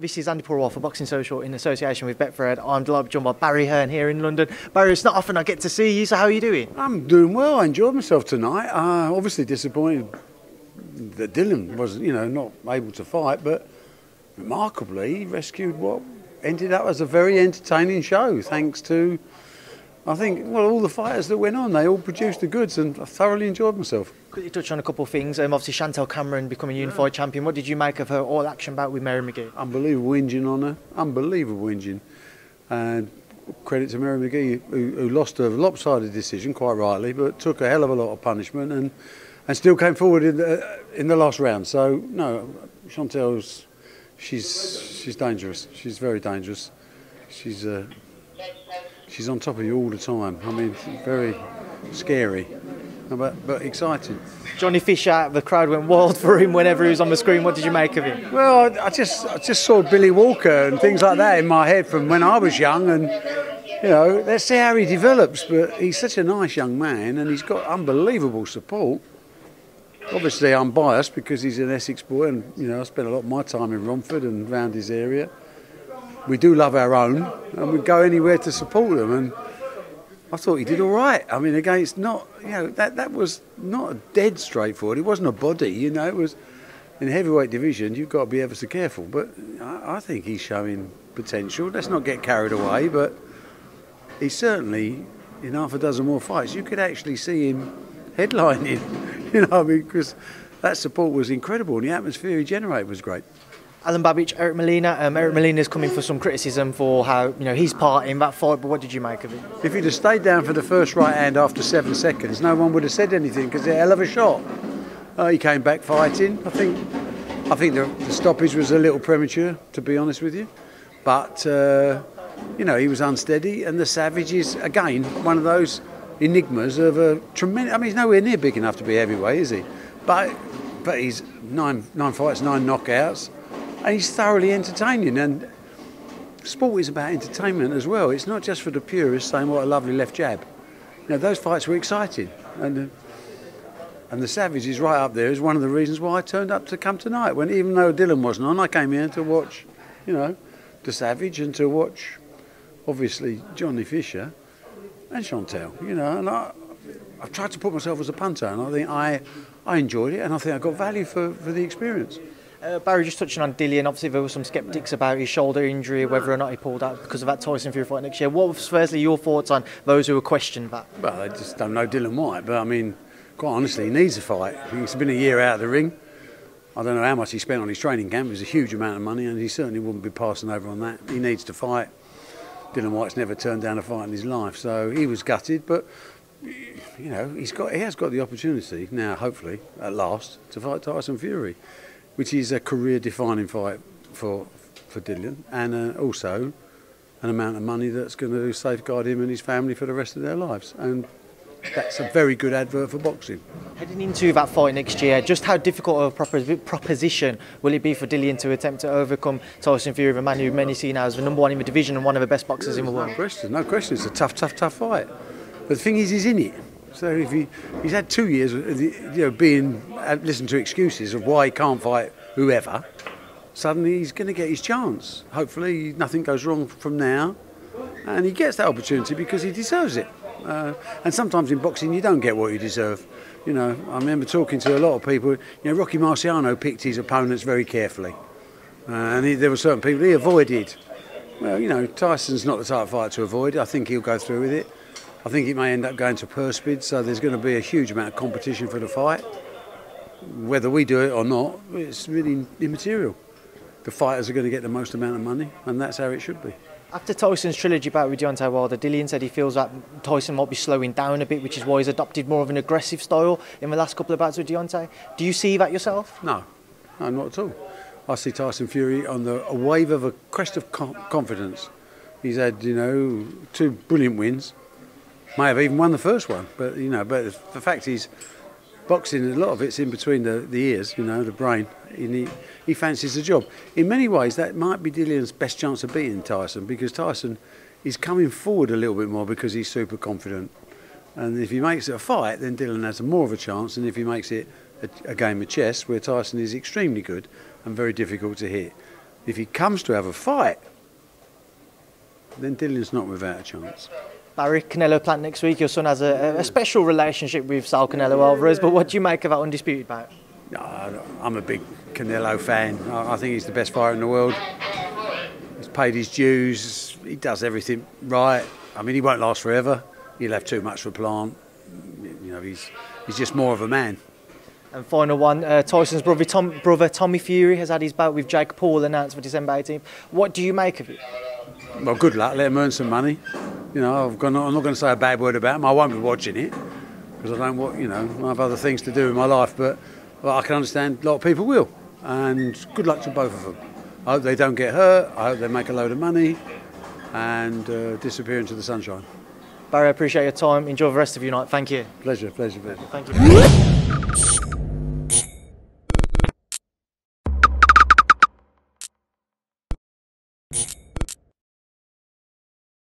This is Andi Purewal for Boxing Social in association with Betfred. I'm delighted to be joined by Barry Hearn here in London. Barry, it's not often I get to see you, so how are you doing? I'm doing well. I enjoyed myself tonight. Obviously disappointed that Dylan was, not able to fight, but remarkably he rescued what ended up as a very entertaining show, thanks to, I think, all the fighters that went on. They all produced the goods, and I thoroughly enjoyed myself. Quickly touch on a couple of things. Obviously, Chantelle becoming unified champion. What did you make of her all-action bout with Mary McGee? Unbelievable whinging on her. Unbelievable whinging. And credit to Mary McGee, who lost a lopsided decision, quite rightly, but took a hell of a lot of punishment and still came forward in the last round. So, no, Chantelle's, she's dangerous. She's very dangerous. She's on top of you all the time. I mean, very scary. But exciting. Johnny Fisher, the crowd went wild for him whenever he was on the screen. What did you make of him? Well, I just saw Billy Walker and things like that in my head from when I was young, and let's see how he develops. But he's such a nice young man, and he's got unbelievable support. Obviously, I'm biased because he's an Essex boy, and I spent a lot of my time in Romford and around his area. We do love our own, and we go anywhere to support them. And I thought he did all right. I mean, against that was not dead straightforward. It wasn't a body, It was in the heavyweight division. You've got to be ever so careful. But I think he's showing potential. Let's not get carried away. But he's certainly in half a dozen more fights. You could actually see him headlining. Because that support was incredible, and the atmosphere he generated was great. Alan Babbage, Eric Molina. Eric Molina's coming for some criticism for how his part in that fight, but what did you make of it? If he'd have stayed down for the first right hand after 7 seconds, no one would have said anything because it's a hell of a shot. He came back fighting. I think the stoppage was a little premature, to be honest with you. But he was unsteady, and the Savage is again one of those enigmas of a tremendous. I mean, he's nowhere near big enough to be heavyweight, is he? But he's nine fights, 9 knockouts. And he's thoroughly entertaining, and sport is about entertainment as well. It's not just for the purists saying what a lovely left jab. Those fights were exciting, and the Savage is right up there as one of the reasons why I turned up to come tonight. When even though Dylan wasn't on, I came here to watch, the Savage and to watch, obviously, Johnny Fisher and Chantelle. And I've tried to put myself as a punter, and I think I enjoyed it, and I think I got value for the experience. Barry, just touching on Dillian, obviously there were some sceptics about his shoulder injury, whether or not he pulled out because of that Tyson Fury fight next year. What was firstly your thoughts on those who were questioned that? Well, they just don't know Dylan White, but I mean, quite honestly, he needs a fight. He's been a year out of the ring. I don't know how much he spent on his training camp. It was a huge amount of money, and he certainly wouldn't be passing over on that. He needs to fight. Dylan White's never turned down a fight in his life, so he was gutted, but he has got the opportunity now, hopefully, at last, to fight Tyson Fury, which is a career-defining fight for Dylan, and also an amount of money that's going to safeguard him and his family for the rest of their lives. And that's a very good advert for boxing. Heading into that fight next year, just how difficult a proposition will it be for Dillian to attempt to overcome Tyson Fury, the man who many see now as the number one in the division and one of the best boxers in the world? No question. It's a tough fight. But the thing is, he's in it. So if he's had 2 years, listening to excuses of why he can't fight whoever, suddenly he's going to get his chance. Hopefully nothing goes wrong from now, and he gets that opportunity because he deserves it. And sometimes in boxing you don't get what you deserve. I remember talking to a lot of people. Rocky Marciano picked his opponents very carefully, and there were certain people he avoided. Well, Tyson's not the type of fighter to avoid. I think he'll go through with it. I think it may end up going to purse bid, so there's going to be a huge amount of competition for the fight. Whether we do it or not, it's really immaterial. The fighters are going to get the most amount of money, and that's how it should be. After Tyson's trilogy bout with Deontay Wilder, Dillian said he feels that Tyson might be slowing down a bit, which is why he's adopted more of an aggressive style in the last couple of bouts with Deontay. Do you see that yourself? No, not at all. I see Tyson Fury on a wave of a crest of confidence. He's had, 2 brilliant wins. May have even won the first one, but the fact is, boxing, a lot of it's in between the ears, the brain. He fancies the job. In many ways, that might be Dillian's best chance of beating Tyson, because Tyson is coming forward a little bit more because he's super confident. And if he makes it a fight, then Dylan has more of a chance than if he makes it a game of chess, where Tyson is extremely good and very difficult to hit. If he comes to have a fight, then Dillian's not without a chance. Barry, Canelo Plant next week. Your son has a special relationship with Sal Canelo Alvarez, but what do you make of that undisputed bout? I'm a big Canelo fan. I think he's the best fighter in the world. He's paid his dues. He does everything right. I mean, he won't last forever. He'll have too much for plant. You know, he's just more of a man. And final one, Tyson's brother Tommy Fury has had his bout with Jake Paul announced for December 18th. What do you make of it? Well, good luck. Let him earn some money. You know, I'm not going to say a bad word about him. I won't be watching it because I don't want, you know, I have other things to do in my life. But I can understand a lot of people will. And good luck to both of them. I hope they don't get hurt. I hope they make a load of money and disappear into the sunshine. Barry, I appreciate your time. Enjoy the rest of your night. Thank you. Pleasure. Thank you.